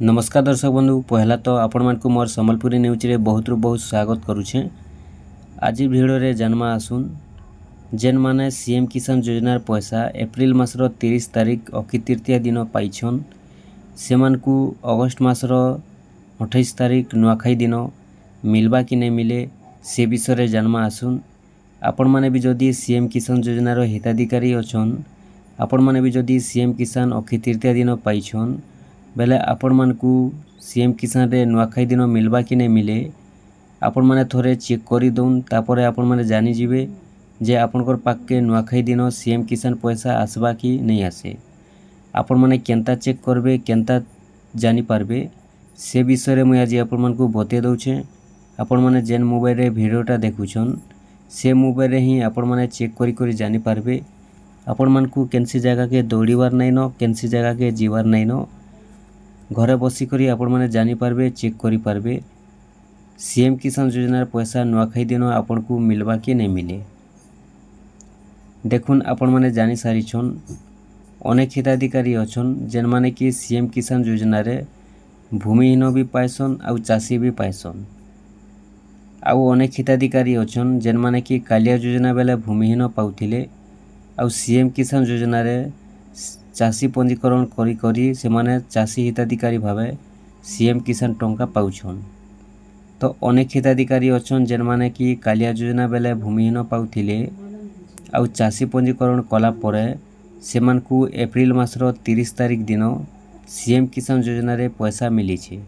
नमस्कार दर्शक बंधु पहला तो आपण मानक मोर संबलपुरी न्यूज रे बहुत स्वागत करुछे। आज भिडियो रे जन्मा आसुन जेन माने सीएम किसान योजनार पैसा एप्रिल मासर 30 तारिख अक्षय तृतीया दिन पाइछन से मानकु अगस्त मासर 28 तारिख नुआखाई दिन मिलबा कि नहीं मिले से विषय रे जन्मा आसुन। आपण माने भी जदि सीएम किसान योजनार हिताधिकारी अछन आपण माने भी जदि सीएम किसान अक्षय तृतीया दिन पाइछन बेले आपण मानकु सीएम किसान रे नुआखाई दिन मिलबा कि नहीं मिले आपण माने थोड़े चेक करी दउन तापरे आपण माने जानी जिवे जे आपनकर पाके नुआखाई दिन सीएम किसान पैसा आसबा कि नहीं आसे। आपण माने केनता चेक करबे केनता जानी पारबे से विषय रे मुई आज आपण मानकु बते दउछे। आपण माने जेन मोबाइल रे वीडियोटा देखुछन से मोबाइल रे ही आपण माने चेक करी करी जानी पारबे। आपण मानकु केनसी जगह के दौड़ीबार नहीं न केनसी जगह के जीवार नहीं न घरे बसी करी आपण माने जानी पारबे चेक करी पारबे सीएम किसान योजनार पैसा नुआखाई दिन आपण को मिलबा कि नहीं मिले। देखुन आपण माने जानी सारिछन अनेक हिताधिकारी अछन जेन माने कि सीएम किसान योजना रे भूमिहीन भी पाइसन आउ चाषी भी पाइसन आउ अनेक हिताधिकारी अछन जेन माने कि कालिया योजना बेले भूमिहीन पाउथिले आउ सीएम किसान योजना रे चाषी पंजीकरण करी करी से माने चाषी हिताधिकारी भावे सीएम किसान टंका पाउछन। तो अनेक हिताधिकारी अछन जेन माने कि कालिया योजना बेले भूमिहीन पाउथिले आउ चाषी पंजीकरण कला परे से मानकु एप्रिल मासर 30 तारिख दिन सीएम किसान योजना रे पैसा मिली छे।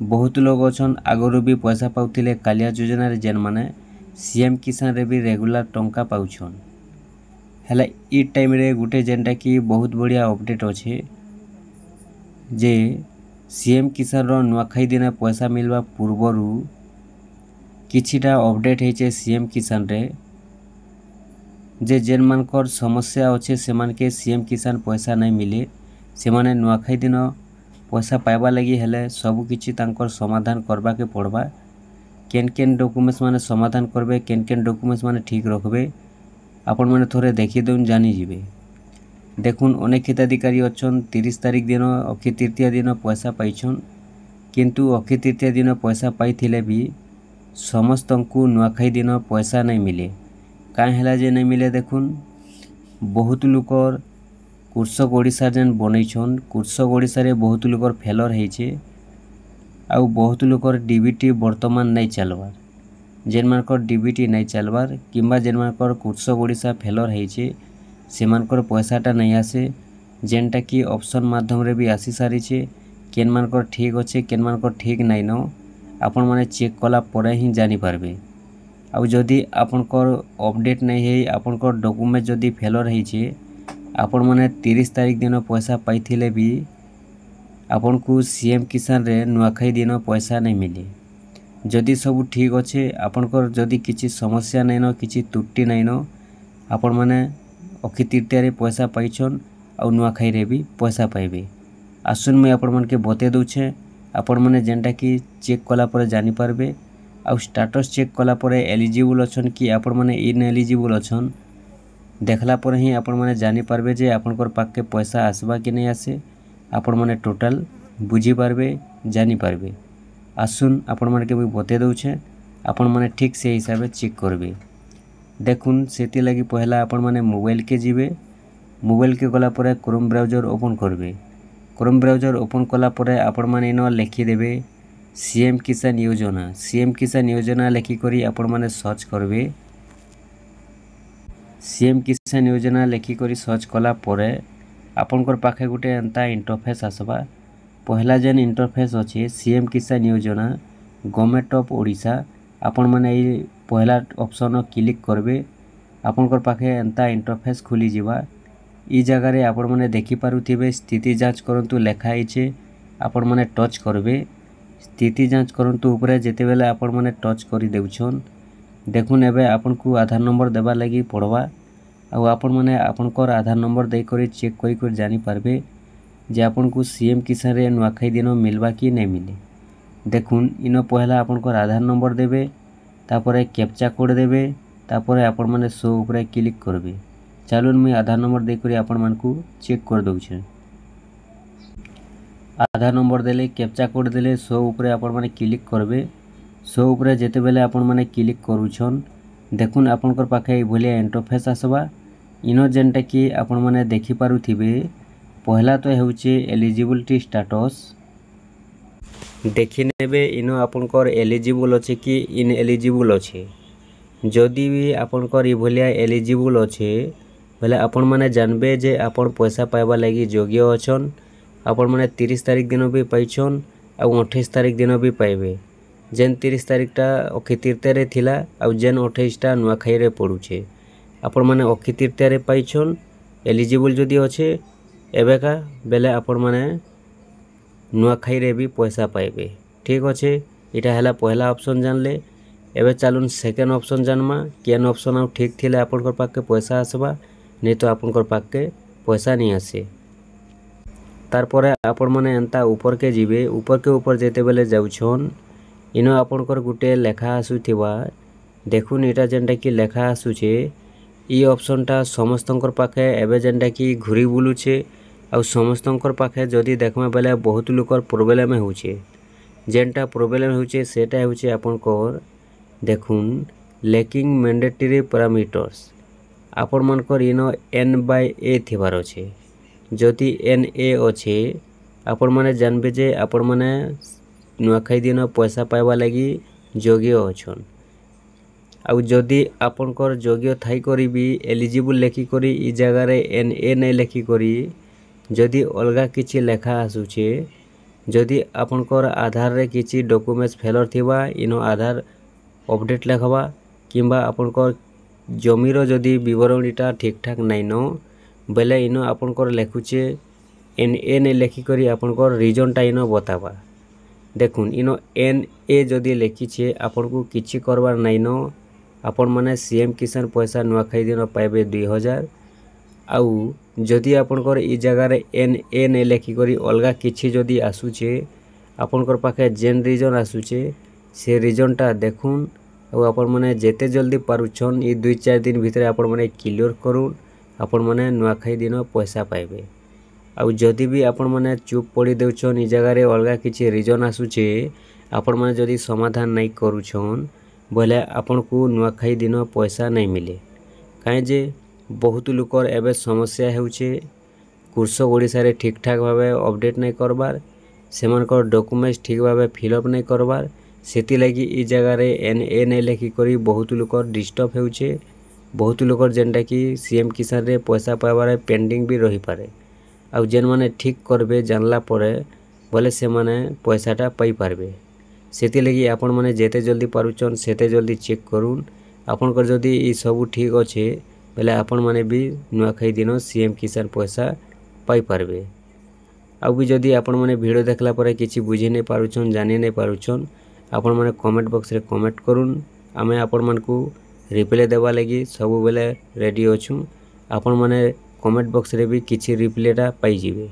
बहुत लोग अछन आगरु भी पैसा पाउथिले कालिया योजना रे जेन माने सीएम किसान रे भी रेगुलर टंका पाउछन। हेला ई टाइम रे गुटे जेनटा कि बहुत बढ़िया अपडेट अच्छे जे सीएम किसान रो नुआखाई दिन पैसा मिलवा पूर्वरु किछिटा अपडेट हेचे सीएम किसान रे जे जेन मानकर समस्या अच्छे से मानके सीएम किसान पैसा नहीं मिले से माने नुआखाई दिन पैसा पाइबा लगी हेले सब किछि तांकर समाधान करबा के पड़बा। केन केन डॉक्यूमेंट्स माने समाधान करबे केन केन डॉक्यूमेंट्स माने ठीक रखबे आपण माने थोड़े देखी दउन जानी जिवे। देखुन अनेक हिताधिकारी अछन 30 तारिख दिन अक्षय तृतीया दिन पैसा पाइछन किंतु अक्षय तृतीया दिन पैसा पाइथिले भी समस्तंकु नुआखाई दिन पैसा नहीं मिले। काहे हेला जे नहीं मिले देखुन बहुत लोकर कृषक ओडिशा जेन बनैछन कृषक ओडिशा रे बहुत लोकर फेलर हेचे आउ बहुत लोकर डीबीटी वर्तमान नहीं चलबार जेन मानकर डीबीटी नहीं चलबार किंबा जेन मानकर कृषक ओडिशा फेलर हेचे से मानकर पैसाटा नहीं आसे जेनटा कि ऑप्शन माध्यम रे भी आसी सारी छे केन मानकर ठीक अच्छे केन मानकर ठीक नहीं न आपण माने चेक कला परे ही जानी पारबे। आउ जदि आपनकर अपडेट नहीं है आपनकर डॉक्यूमेंट जदि फेलर हेचे आपण माने 30 तारिख दिन पैसा पाइथिले भी आपण को सीएम किसान रे नुआखाई दिन पैसा नहीं मिले। जदि सब ठीक अच्छे आपनकर जदि किसी समस्या नहीं न किसी त्रुटि नहीं न आपण माने अक्षय तृतीया रे पैसा पाइछन आउ नुआखाई रे भी पैसा पाइबे। आसुन मैं आपण मन के बते दउछे आपण माने जेनटा कि चेक कला परे जानी पारबे आउ स्टेटस चेक कला परे एलिजिबल अछन कि आपण माने इन एलिजिबल अछन देखला परे ही आपण माने जानी पारबे जे आपनकर पाक के पैसा आसबा कि नहीं आसे आपण माने टोटल बुझी पारबे जानी पारबे। आसुन आपण माने के भी बते दउछे आपण माने ठीक से हिसाब चेक करबे। देखुन सेति लगी पहला आपण माने मोबाइल के जिवे मोबाइल के गला परे क्रोम ब्राउजर ओपन करबे। क्रोम ब्राउजर ओपन कला परे आपण माने न लिखि देबे सीएम किसान योजना लिखि करी आपण माने सर्च करबे। सीएम किसान योजना लिखि करी सर्च कला परे आपनकर पाखे गुटे एंता इंटरफेस आसबा। पहला जेन इंटरफेस अच्छे सीएम किसान योजना गवर्नमेंट ऑफ ओडिशा आपण माने ये पहला ऑप्शन क्लिक करबे आपनकर पाखे एंता इंटरफेस खुली जिवा। ई जगह रे आपण माने देखि पारुथिबे स्थिति जांच करंतु लेखा आइछे आपण माने टच करबे। स्थिति जांच करंतु ऊपर जेते बेले आपण माने टच करी देउछन देखुन एबे आपण को आधार नंबर देबा लागि पड़वा आ आपण माने आपनकर आधार नंबर दे करी चेक करी कर जानी पारबे जे आपण को सीएम किसान रे नुआखाई दिन मिलबा कि नहीं मिले। देखुन इन पहला आपनकर आधार नंबर देबे तापरे कैप्चा कोड देबे तापरे आपण माने शो ऊपर क्लिक करबे। चलून मुई आधार नंबर दे करी आपण मानकु चेक कर दउछे। आधार नंबर देले कैप्चा कोड देले शो उपरे आपण माने क्लिक करबे। शो उपरे जेते बेले आपण माने क्लिक करूछन देखुन आपनकर पाखे भलिया इंटरफेस आसबा। इनो जेनटा कि आपण माने देखि पारुथिबे पहला तो हेउचे एलिजिबिलिटी स्टेटस देखि नेबे। इनो आपनकर एलिजिबल अछि कि इनएलिजिबल अछि। जदि भी आपनकर इ भलिया एलिजिबल अछि बेले आपण माने जानबे जे आपण पैसा पाइबा लागि योग्य अछन। आपण माने 30 तारिख दिन भी पाइछन आ 28 तारिख दिन भी पाइबे। जेन 30 तारिखटा अक्षय तृतीया रे थिला आ जेन 28 टा नुआखाई रे पडुछे। आपण माने अक्षय तृतीया रे पाइछन एलिजिबल जदि अछि एबेका बेले आपण माने नुआखाई रे भी पैसा पाइबे। ठीक अछि इटा हला पहला ऑप्शन जानले। एबे चालुन सेकेंड ऑप्शन जानमा केन ऑप्शन आ ठीक थिले आपनकर पाके पैसा आसबा नै तो आपनकर पाके पैसा नै आसे। तार परे आपण माने एंता ऊपर के जिबे। ऊपर के ऊपर जेते बेले जाउछन इनो आपनकर गुटे लेखा आसुथिबा देखुन इटा जेनटा कि लेखा आसुछे इ ऑप्शनटा समस्तंकर पाखे एबे जेनटा कि घुरी बुलुछे आ समस्तंकर पाखे जदि देखमा बेले बहुत लोकर प्रॉब्लम होउछे। जेनटा प्रॉब्लम होउछे सेटा होउछे आपनकर देखुन लैकिंग मैंडेटरी पैरामीटर्स। आपण मानकर इनो n/a थिबार अछि। जदि NA अछि आपण माने जानबे जे आपण माने नुआखाई दिन पैसा पाइबा लागि योग्य अछन। आउ जदि आपनकर योग्य थाई करी भी एलिजिबल लेखि करी इ जगह रे NA नै लेखि करी जदि अलगा किछि लेखा आसुछे। जदि आपनकर आधार रे किछि डॉक्यूमेंट्स फेलर थिबा इनो आधार अपडेट लेखबा किंबा आपनकर जमीर जदि विवरणीटा ठीक ठाक नै न बेले इनो आपनकर लेखुचे NA नै लेखि करी आपनकर रीजनटा इनो बताबा। देखुन इनो NA जदि लेखिछे आपनको किछि करबार नै न आपण माने सीएम किसान पैसा नुआखाई दिन पाइबे 2000। आउ जदि आपनकर इ जगह रे NA नै लेखि करी अलगा किछि जदि आसुछे आपनकर पाखे जेन रीजन आसुछे से रीजनटा देखुन। आउ आपण माने जेते जल्दी पारुछन इ 2-4 दिन भितरे आपण माने क्लियर करूँ आपण माने नुआखाई दिन पैसा पाइबे। आउ जदि भी आपण माने चुप पड़ी देउछन इ जगह रे अलगा किछि रीजन आसुछे आपण माने जदि समाधान नै करूछन बोले आपनको नुआखाई दिन पैसा नै मिले। काहे जे बहुत लोकर एबे समस्या हेउछे कृषक ओडिसा रे ठीक ठाक भाबे अपडेट नै करबार सेमानकर डॉक्यूमेंट्स ठीक भाबे फिलअप नै करबार सेति लागि इ जगह रे NA नै लेखि करी बहुत लोकर डिस्टर्ब हेउछे। बहुत लोकर जेनटा कि सीएम किसान रे पैसा पाइबारे पेंडिंग भी रही पारे। आउ जेन माने ठीक करबे जानला परे बोले से माने पैसाटा पाई पारबे। सेति लागि आपण माने जेते जल्दी पारुछन सेते जल्दी चेक करूँ। आपनकर जदि इ सब ठीक अछि बेले आपण माने भी नुआखाई दिन सीएम किसान पैसा पाई पारबे। आउ भी जदि आपण माने वीडियो देखला परे किछि बुझि नै पारुछन जानि नै पारुछन आपण माने कमेंट बॉक्स रे कमेंट करूँ। आमे आपण मानकू रिप्लाई देबा लागि सब बेले रेडी अछु। आपण माने कमेंट बॉक्स रे भी किछि रिप्लाईटा पाई जिवे।